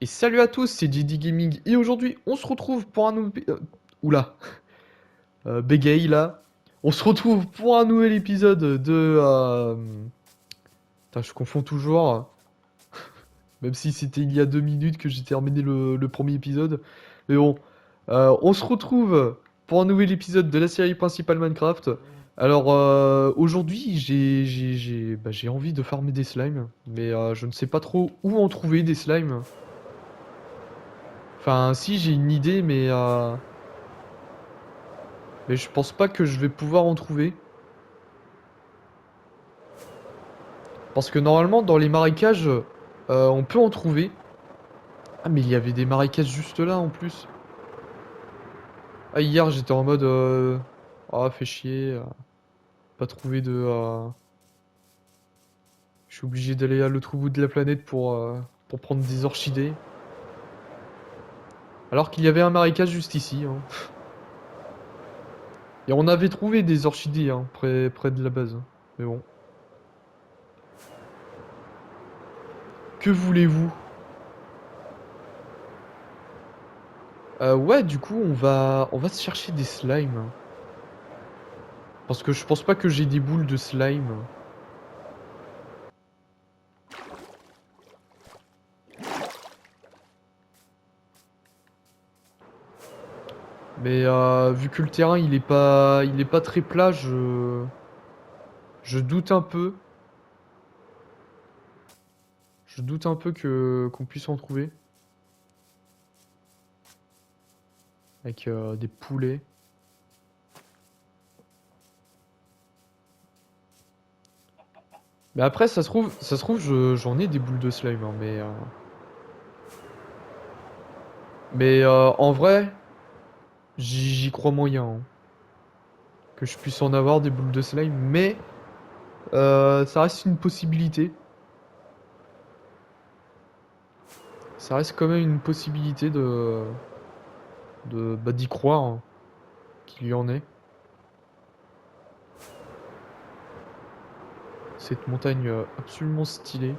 Et salut à tous, c'est JD Gaming et aujourd'hui on se retrouve pour un nouvel... oula, bégaye là. On se retrouve pour un nouvel épisode de... Putain, je confonds toujours, même si c'était il y a 2 minutes que j'ai terminé le premier épisode. Mais bon, on se retrouve pour un nouvel épisode de la série principale Minecraft. Alors aujourd'hui j'ai envie de farmer des slimes, mais je ne sais pas trop où en trouver des slimes. Enfin si j'ai une idée mais je pense pas que je vais pouvoir en trouver. Parce que normalement, dans les marécages, on peut en trouver. Ah, mais il y avait des marécages juste là en plus. Ah, hier, j'étais en mode... Ah, fait chier. Pas trouvé de... Je suis obligé d'aller à l'autre bout de la planète pour prendre des orchidées. Alors qu'il y avait un marécage juste ici, hein. Et on avait trouvé des orchidées, hein, près de la base, hein. Mais bon. Que voulez-vous? Ouais, du coup, on va se chercher des slimes. Parce que je pense pas que j'ai des boules de slime. Mais vu que le terrain il est pas très plat, je doute un peu. Je doute un peu que qu'on puisse en trouver avec des poulets. Mais après ça se trouve j'en ai des boules de slime, hein, mais en vrai j'y crois moyen, hein, que je puisse en avoir des boules de slime, mais ça reste une possibilité. Ça reste quand même une possibilité de d'y croire, hein, qu'il y en ait. Cette montagne absolument stylée.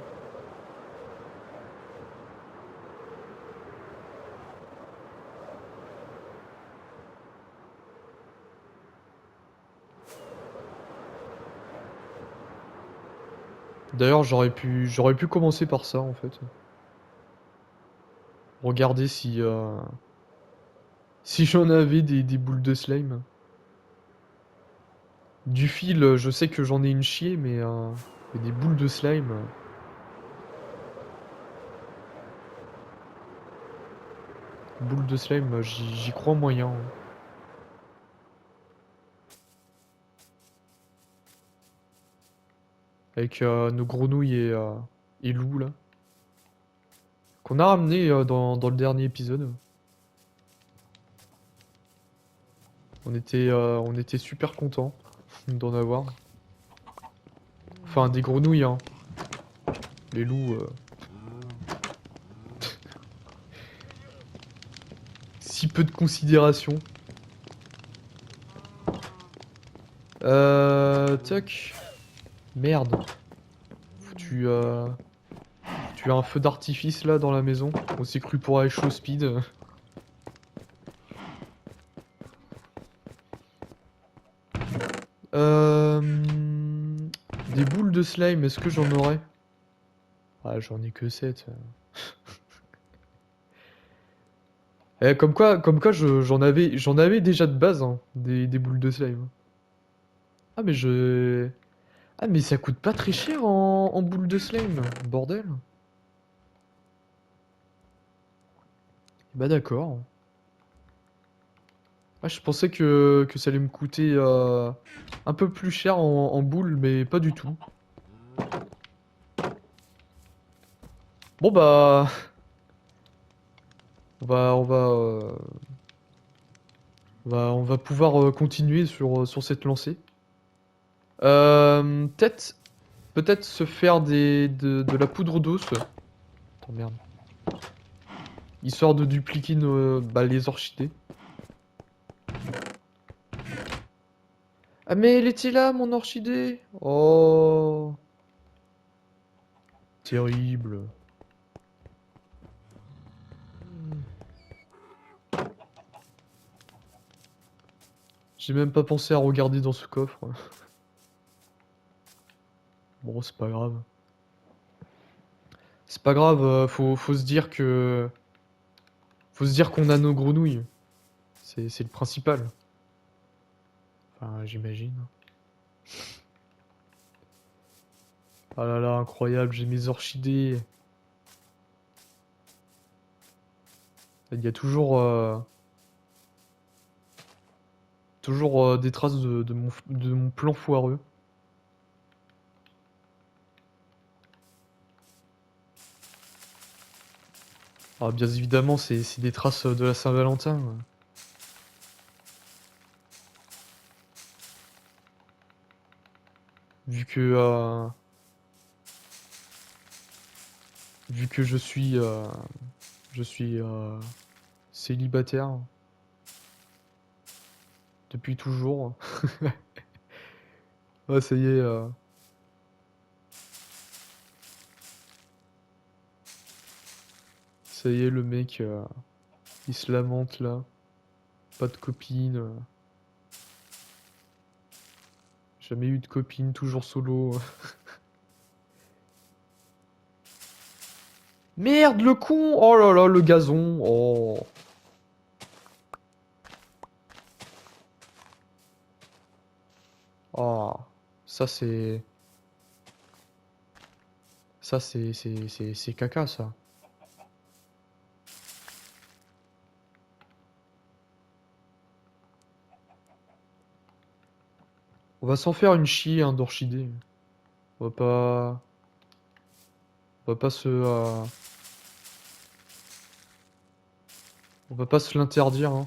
D'ailleurs, j'aurais pu commencer par ça en fait. Regarder si j'en avais des boules de slime. Du fil, je sais que j'en ai une chier, mais des boules de slime. Boules de slime, j'y crois moyen, hein. Avec nos grenouilles et loups là. Qu'on a ramené dans le dernier épisode. On était super contents d'en avoir. Enfin, des grenouilles, hein. Les loups, si peu de considération. Toc. Merde. Tu tu as un feu d'artifice là dans la maison. On s'est cru pour aller chaud speed. Des boules de slime, est-ce que j'en aurais? Ah, j'en ai que 7. Comme quoi j'en avais déjà de base, hein, des boules de slime. Ah, mais je... Ah, mais ça coûte pas très cher en boules de slime, bordel. Bah d'accord. Ah, je pensais que ça allait me coûter un peu plus cher en boules, mais pas du tout. Bon bah... On va pouvoir continuer sur cette lancée. Peut-être se faire de la poudre d'os. Attends, merde. Histoire de dupliquer les orchidées. Ah mais elle était là, mon orchidée. Oh, terrible. J'ai même pas pensé à regarder dans ce coffre. Bon, c'est pas grave. C'est pas grave, faut se dire que... Faut se dire qu'on a nos grenouilles. C'est le principal. Enfin, j'imagine. Ah là là, incroyable, j'ai mes orchidées. Il y a toujours des traces de mon plan foireux. Ah, bien évidemment, c'est des traces de la Saint-Valentin. Vu que, euh, vu que je suis célibataire depuis toujours. Ouais, ça y est, ça y est, le mec, il se lamente là. Pas de copine. Jamais eu de copine, toujours solo. Merde, le con! Oh là là, le gazon! Oh! Ah, ça c'est... Ça c'est caca, ça. On va s'en faire une chier, hein, d'orchidée. On va pas... On va pas se... On va pas se l'interdire, hein.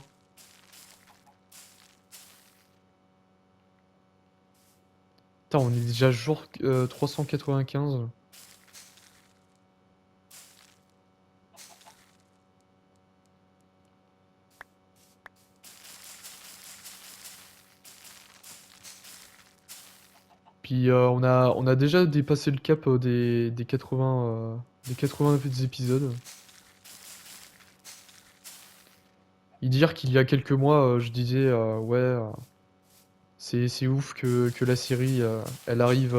Putain, on est déjà jour 395. Puis on a déjà dépassé le cap des 80, des 80 épisodes. Et dire qu'il y a quelques mois, je disais, ouais, c'est ouf que la série, elle arrive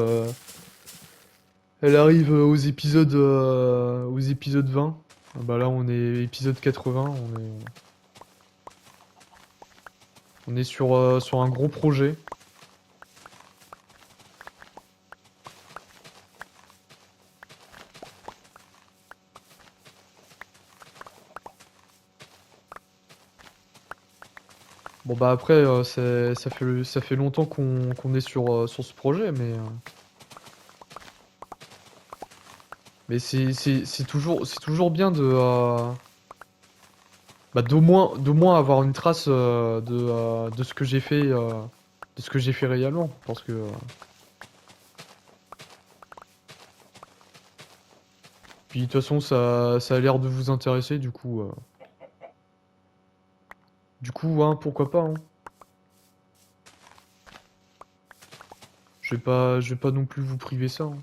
aux épisodes 20. Ah bah là, on est épisode 80, on est sur un gros projet. Bon bah après, ça fait longtemps qu'on est sur ce projet, mais c'est toujours bien bah, d'au moins avoir une trace de ce que j'ai fait réellement, parce que puis de toute façon ça a l'air de vous intéresser, du coup, hein, pourquoi pas, hein. Je vais pas non plus vous priver ça, hein.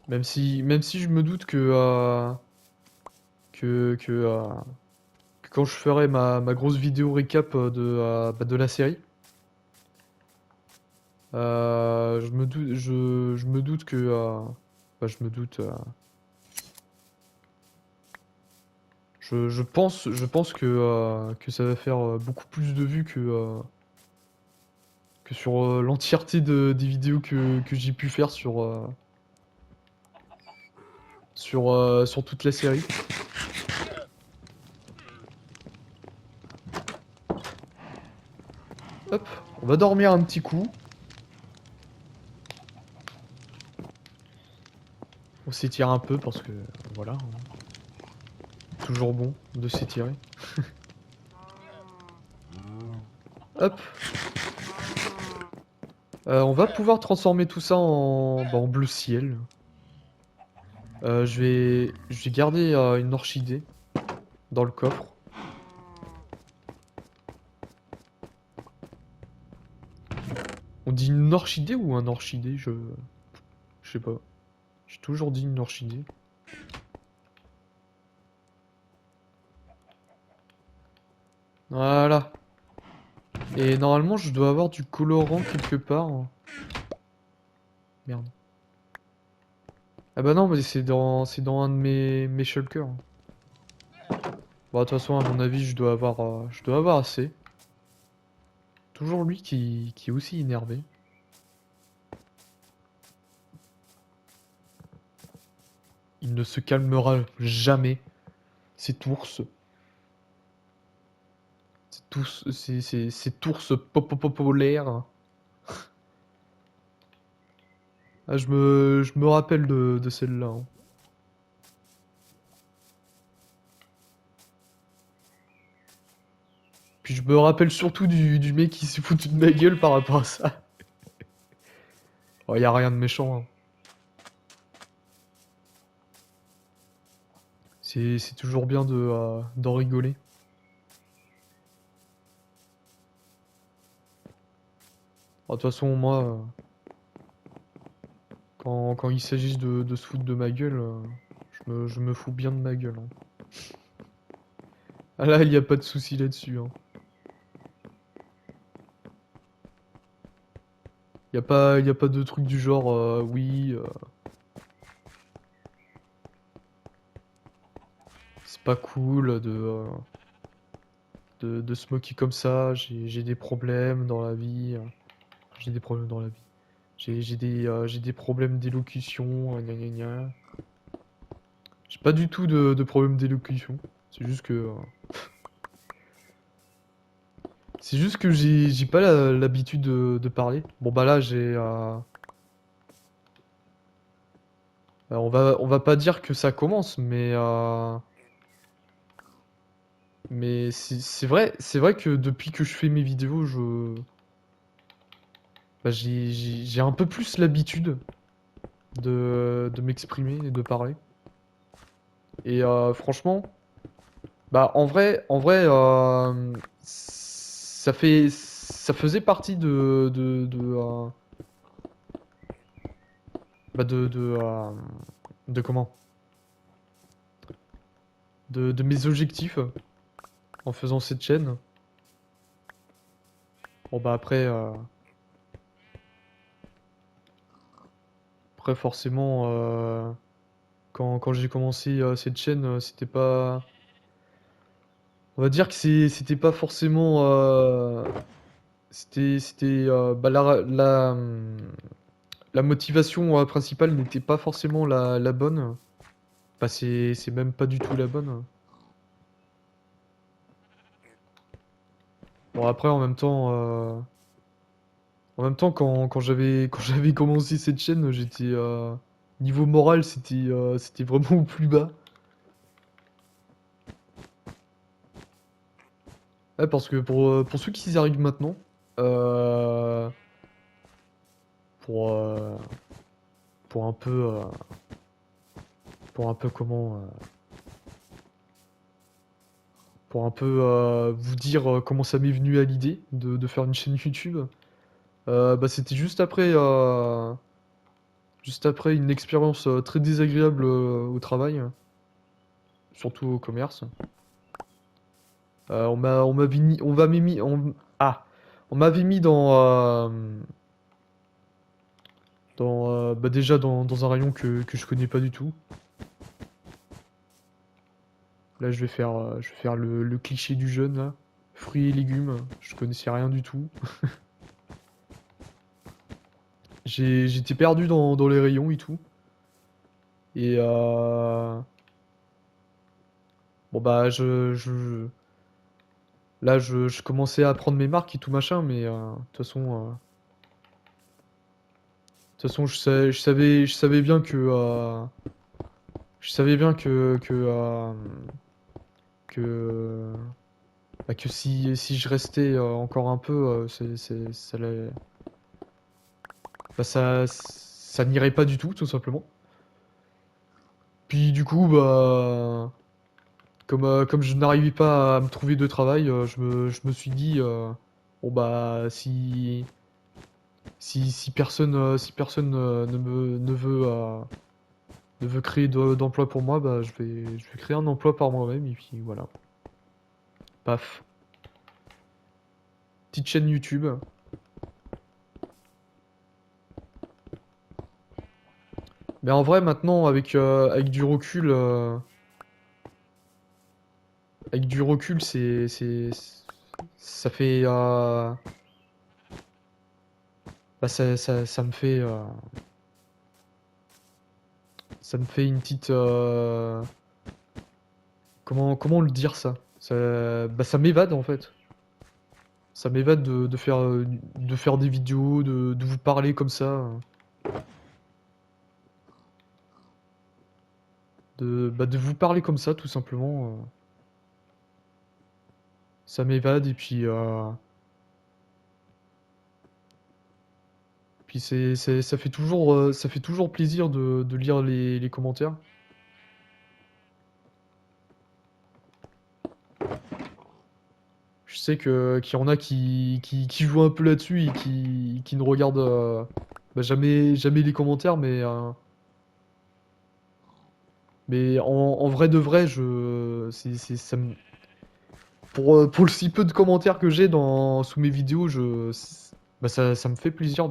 Même si je me doute que quand je ferai ma grosse vidéo récap de la série, je me doute je me doute. Je pense que ça va faire beaucoup plus de vues que sur l'entièreté des vidéos que j'ai pu faire sur toute la série. Hop, on va dormir un petit coup. On s'étire un peu parce que voilà, hein, toujours bon de s'étirer. Hop, on va pouvoir transformer tout ça en bleu ciel. Je vais garder une orchidée dans le coffre. On dit une orchidée ou un orchidée? Je sais pas. J'ai toujours dit une orchidée. Voilà. Et normalement, je dois avoir du colorant quelque part. Merde. Ah bah non, mais c'est dans un de mes shulkers. Bon, de toute façon, à mon avis, je dois avoir assez. Toujours lui qui est aussi énervé. Il ne se calmera jamais. Cet ours. Cet ours popolaire. Ah, je me rappelle de celle-là, hein. Puis je me rappelle surtout du mec qui s'est foutu de ma gueule par rapport à ça. Oh, y a rien de méchant, hein. C'est toujours bien d'en rigoler. Oh, de toute façon, moi, quand il s'agit de se foutre de ma gueule, je me fous bien de ma gueule, hein. Ah là, il n'y a pas de souci là-dessus, hein. Y a pas de truc du genre, oui, c'est pas cool de se moquer comme ça, j'ai des problèmes dans la vie. J'ai des problèmes dans la vie. J'ai des problèmes d'élocution, gna gna gna. J'ai pas du tout de problème d'élocution. C'est juste que... c'est juste que j'ai pas l'habitude de parler. Bon bah là j'ai... on va pas dire que ça commence, mais c'est vrai que depuis que je fais mes vidéos, bah, j'ai un peu plus l'habitude de m'exprimer et de parler. Et franchement, bah en vrai, ça faisait partie bah de comment? De mes objectifs en faisant cette chaîne. Bon bah après, après forcément, quand j'ai commencé cette chaîne, c'était pas, on va dire que c'était pas forcément, bah, la motivation principale n'était pas forcément la bonne. Bah c'est même pas du tout la bonne. Bon après en même temps quand j'avais commencé cette chaîne, j'étais niveau moral c'était vraiment au plus bas. Ouais, parce que pour ceux qui y arrivent maintenant, euh, pour pour un peu pour un peu comment pour un peu vous dire comment ça m'est venu à l'idée de faire une chaîne YouTube. Bah c'était juste après une expérience très désagréable au travail, surtout au commerce. On m'avait mis, on m'avait mis, on m'avait mis bah déjà dans un rayon que je connais pas du tout. Là, je vais faire le cliché du jeune là, fruits et légumes. Je connaissais rien du tout. J'étais perdu dans les rayons et tout. Et bon bah là je commençais à prendre mes marques et tout machin, mais de toute façon je savais bien je savais bien que bah, que si je restais encore un peu, ça bah, ça n'irait pas du tout simplement. Puis du coup bah comme je n'arrivais pas à me trouver de travail, je me suis dit bon bah Si personne, ne veut créer d'emploi pour moi, bah je vais créer un emploi par moi-même et puis voilà. Paf. Petite chaîne YouTube. Mais en vrai, maintenant, avec du recul, ça fait, bah, ça me fait une petite, comment le dire ça? Bah, ça m'évade en fait. Ça m'évade de faire des vidéos, de vous parler comme ça, de vous parler comme ça, tout simplement. Ça m'évade et puis, puis ça fait toujours plaisir de lire les commentaires. Je sais qu'il y en a qui jouent un peu là-dessus et qui ne regardent bah, jamais les commentaires, mais en vrai de vrai, pour le si peu de commentaires que j'ai sous mes vidéos, bah, ça me fait plaisir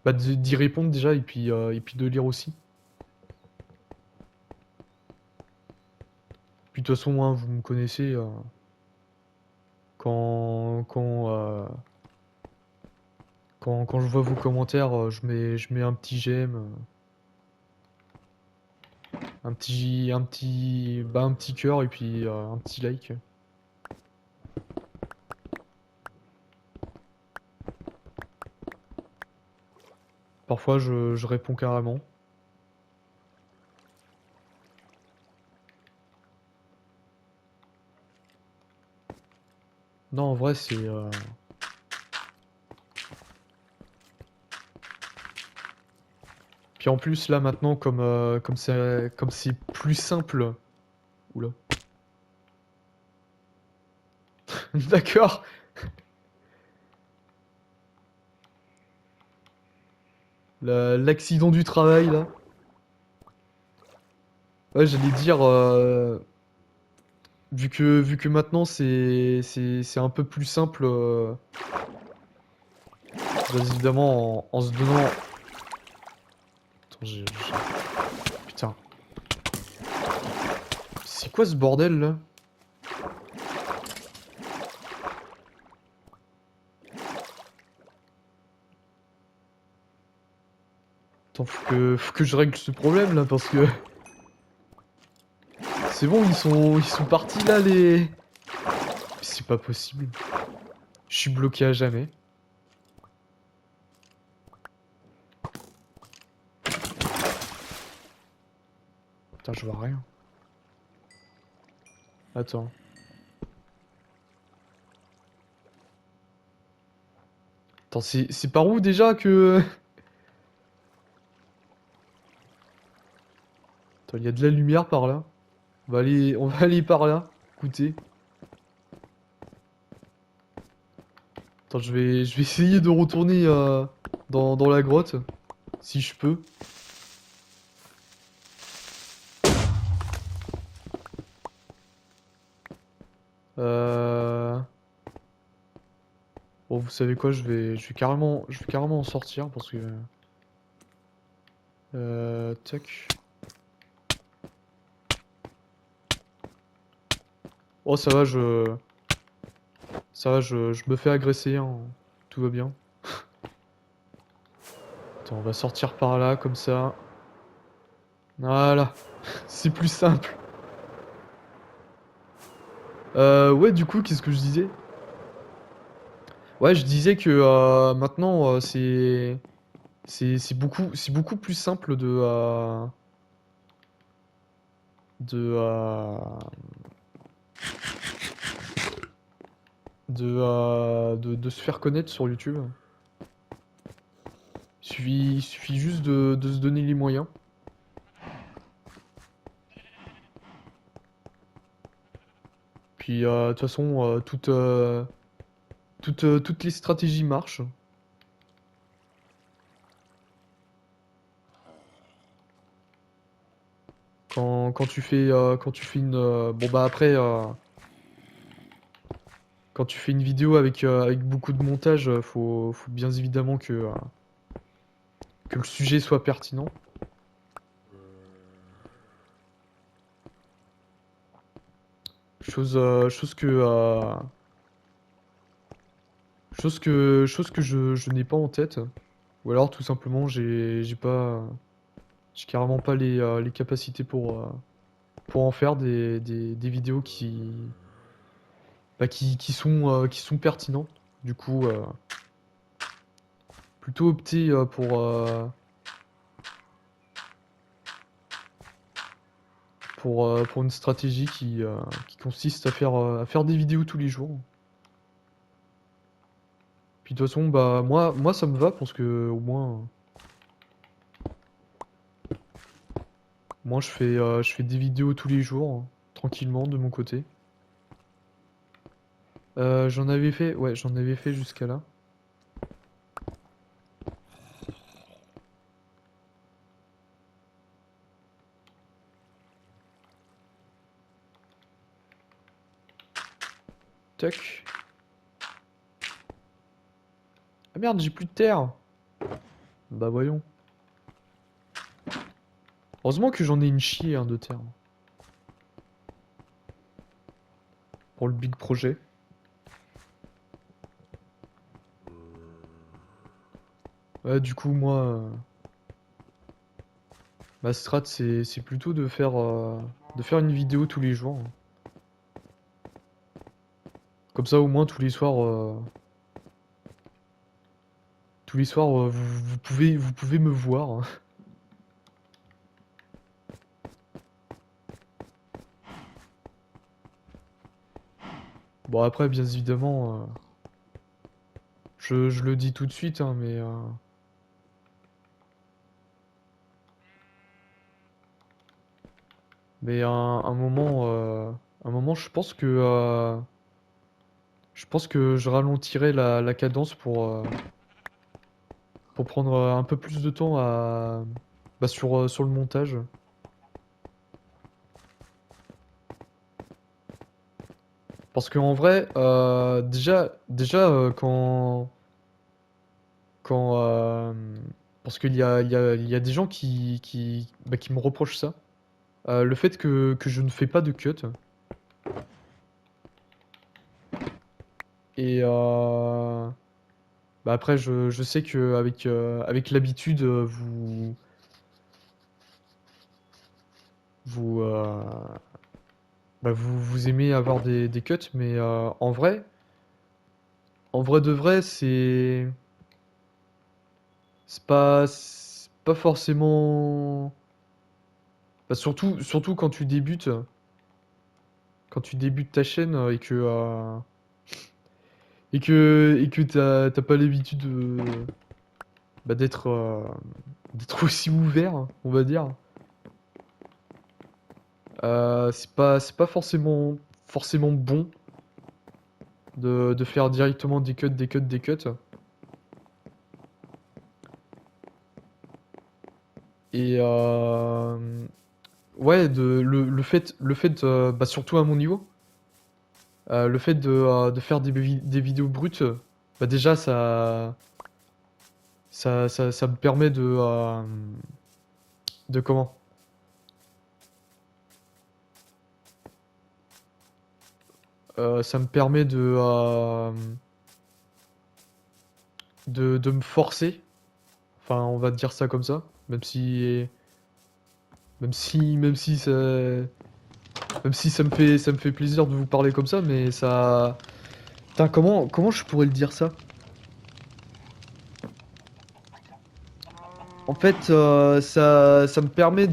d'y répondre déjà et puis de lire aussi. Puis de toute façon, hein, vous me connaissez, quand, quand, euh, quand je vois vos commentaires, je mets un petit j'aime, un petit cœur et puis un petit like. Parfois, je réponds carrément. Non, en vrai, puis en plus, là, maintenant, comme c'est plus simple... Oula. D'accord. L'accident du travail, là. Ouais, j'allais dire... vu que maintenant, c'est un peu plus simple... bien évidemment, en se donnant... Attends, putain. C'est quoi ce bordel, là? Attends, faut que je règle ce problème, là, parce que... C'est bon, ils sont partis, là, les... C'est pas possible. Je suis bloqué à jamais. Putain, je vois rien. Attends. Attends, c'est par où déjà que... Attends, il y a de la lumière par là. On va aller par là. Écoutez. Attends, je vais essayer de retourner dans la grotte. Si je peux. Euh... Bon, vous savez quoi, je vais carrément en sortir parce que... Tac. Oh, ça va, je me fais agresser, hein. Tout va bien. Attends, on va sortir par là, comme ça. Voilà. C'est plus simple. Ouais, du coup, qu'est-ce que je disais? Ouais, je disais que maintenant, c'est beaucoup plus simple de, euh, de se faire connaître sur YouTube. Il suffit juste de se donner les moyens. Puis, de toute façon, toutes les stratégies marchent. Quand tu fais une... bon bah après, quand tu fais une vidéo avec beaucoup de montage, faut bien évidemment que le sujet soit pertinent. Chose, chose que je n'ai pas en tête. Ou alors tout simplement j'ai carrément pas les capacités pour en faire des vidéos qui sont pertinents. Du coup, plutôt opter pour une stratégie qui consiste à faire des vidéos tous les jours. Puis de toute façon, bah moi ça me va parce que au moins je fais des vidéos tous les jours, hein, tranquillement de mon côté. J'en avais fait, ouais, j'en avais fait jusqu'à là. Tac. Ah merde, j'ai plus de terre. Bah voyons. Heureusement que j'en ai une chier hein, de terre. Pour le big projet. Ouais, du coup, moi, ma strat, c'est plutôt de faire une vidéo tous les jours. Comme ça, au moins, tous les soirs, vous pouvez me voir, hein. Bon, après, bien évidemment, je le dis tout de suite, hein, mais un moment, je pense que je ralentirai la cadence pour prendre un peu plus de temps bah, sur le montage. Parce qu'en vrai, déjà quand, parce il y a des gens bah, qui me reprochent ça. Le fait que je ne fais pas de cut. Et bah après, je sais que avec l'habitude, vous, bah, vous aimez avoir des cuts, mais en vrai de vrai, c'est pas forcément. Bah, surtout quand tu débutes ta chaîne et que t'as pas l'habitude bah, d'être aussi ouvert, on va dire. C'est pas forcément bon de faire directement des cuts, des cuts, des cuts. Et ouais, le fait bah, surtout à mon niveau, le fait de faire des vidéos brutes, bah déjà ça me permet de comment? Ça me permet de me forcer. Enfin, on va dire ça comme ça. Même si même si ça me fait plaisir de vous parler comme ça, mais ça. Putain, comment je pourrais le dire ça? En fait, ça me permet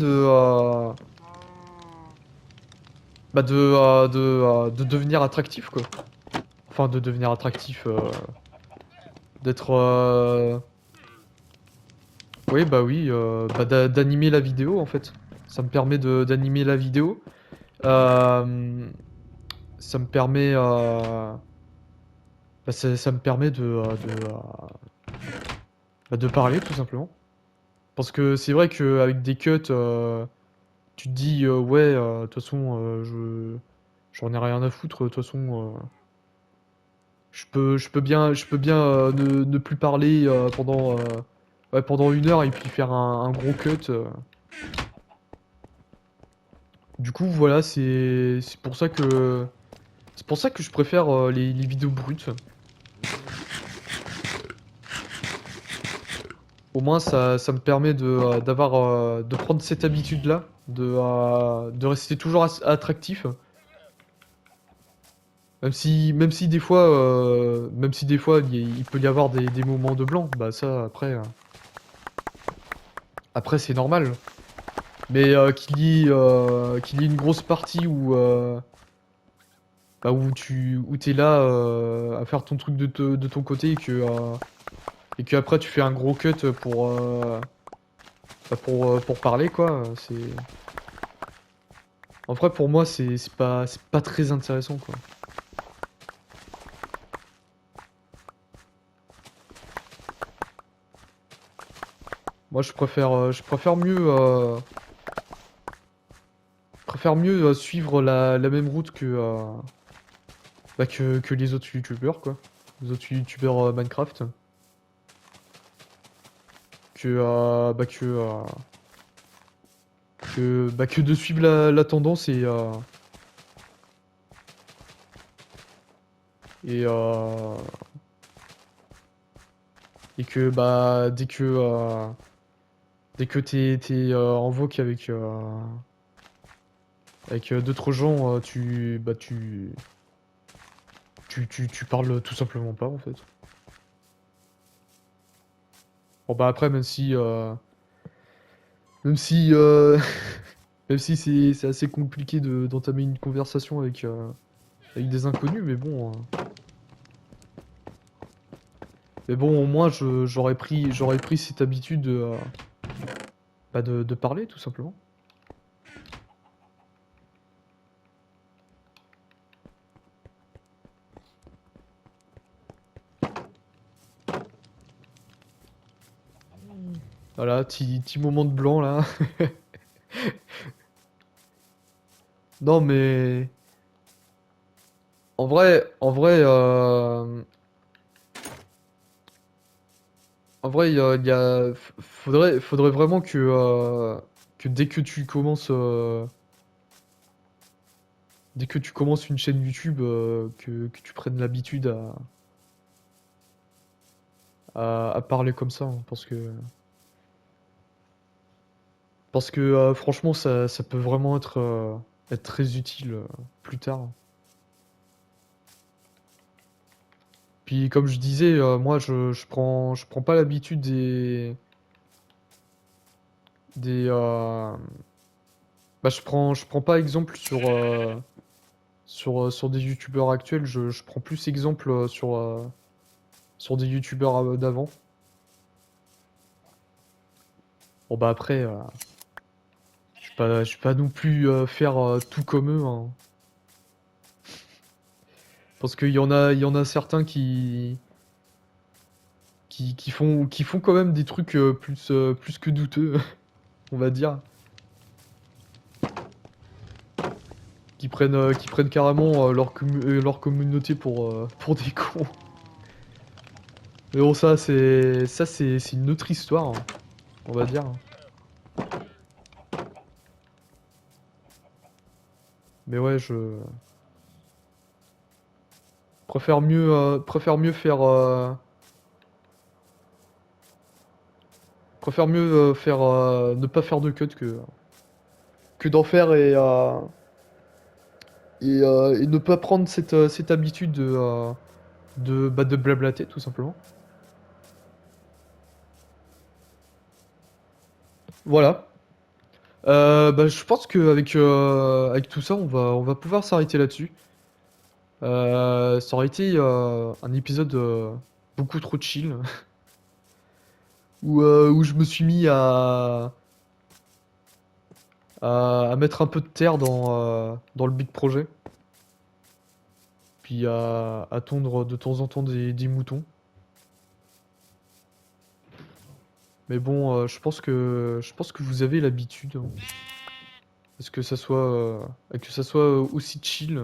bah de devenir attractif, quoi. Enfin, de devenir attractif, d'être, oui, bah oui, bah d'animer la vidéo, en fait. Ça me permet d'animer la vidéo. Euh, ça me permet, bah, ça me permet bah, de parler, tout simplement. Parce que c'est vrai qu'avec des cuts, tu te dis, ouais, de toute façon, j'en ai rien à foutre, de toute façon, je peux bien ne plus parler pendant, ouais, pendant 1 heure et puis faire un gros cut. Du coup, voilà, c'est pour ça que je préfère les vidéos brutes. Au moins, ça me permet de prendre cette habitude-là, de rester toujours attractif. Même si des fois, il peut y avoir des moments de blanc, bah ça, après c'est normal. Mais qu'il y ait une grosse partie où t'es là à faire ton truc de ton côté et que après tu fais un gros cut pour parler quoi. En vrai pour moi c'est pas très intéressant quoi. Moi je préfère mieux suivre la même route que les autres youtubeurs quoi. Les autres youtubeurs Minecraft que que de suivre la tendance et euh, et que dès que t'es en vogue avec d'autres gens tu parles tout simplement pas en fait. Bon bah après même si même si c'est assez compliqué d'entamer une conversation avec des inconnus mais bon au moins j'aurais pris cette habitude de parler tout simplement. Voilà, petit moment de blanc là. Non mais en vrai faudrait vraiment que dès que tu commences une chaîne YouTube que tu prennes l'habitude à parler comme ça hein, parce que franchement ça peut vraiment être très utile plus tard. Puis comme je disais, moi je prends pas l'habitude des bah je prends pas exemple sur des youtubeurs actuels, je prends plus exemple sur des youtubeurs d'avant. Bon bah après je vais pas non plus faire tout comme eux hein. Parce il y en a certains qui font quand même des trucs plus que douteux, on va dire. Qui prennent carrément leur communauté pour des cons. Mais bon, c'est une autre histoire, hein, on va dire. Mais ouais, je préfère mieux faire ne pas faire de cut que d'en faire et ne pas prendre cette habitude de blablater tout simplement. Voilà. Je pense qu'avec avec tout ça, on va pouvoir s'arrêter là-dessus. Ça aurait été un épisode beaucoup trop chill, où je me suis mis à mettre un peu de terre dans le big projet, puis à tondre de temps en temps des moutons. Mais bon, je pense que vous avez l'habitude, hein. Est-ce que ça soit aussi chill.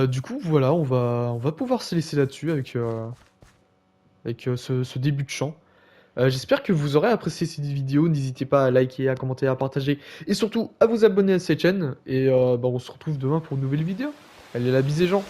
Du coup, voilà, on va pouvoir se laisser là-dessus avec ce début de chant. J'espère que vous aurez apprécié cette vidéo. N'hésitez pas à liker, à commenter, à partager et surtout à vous abonner à cette chaîne. Et bah, on se retrouve demain pour une nouvelle vidéo. Allez, la bise les gens!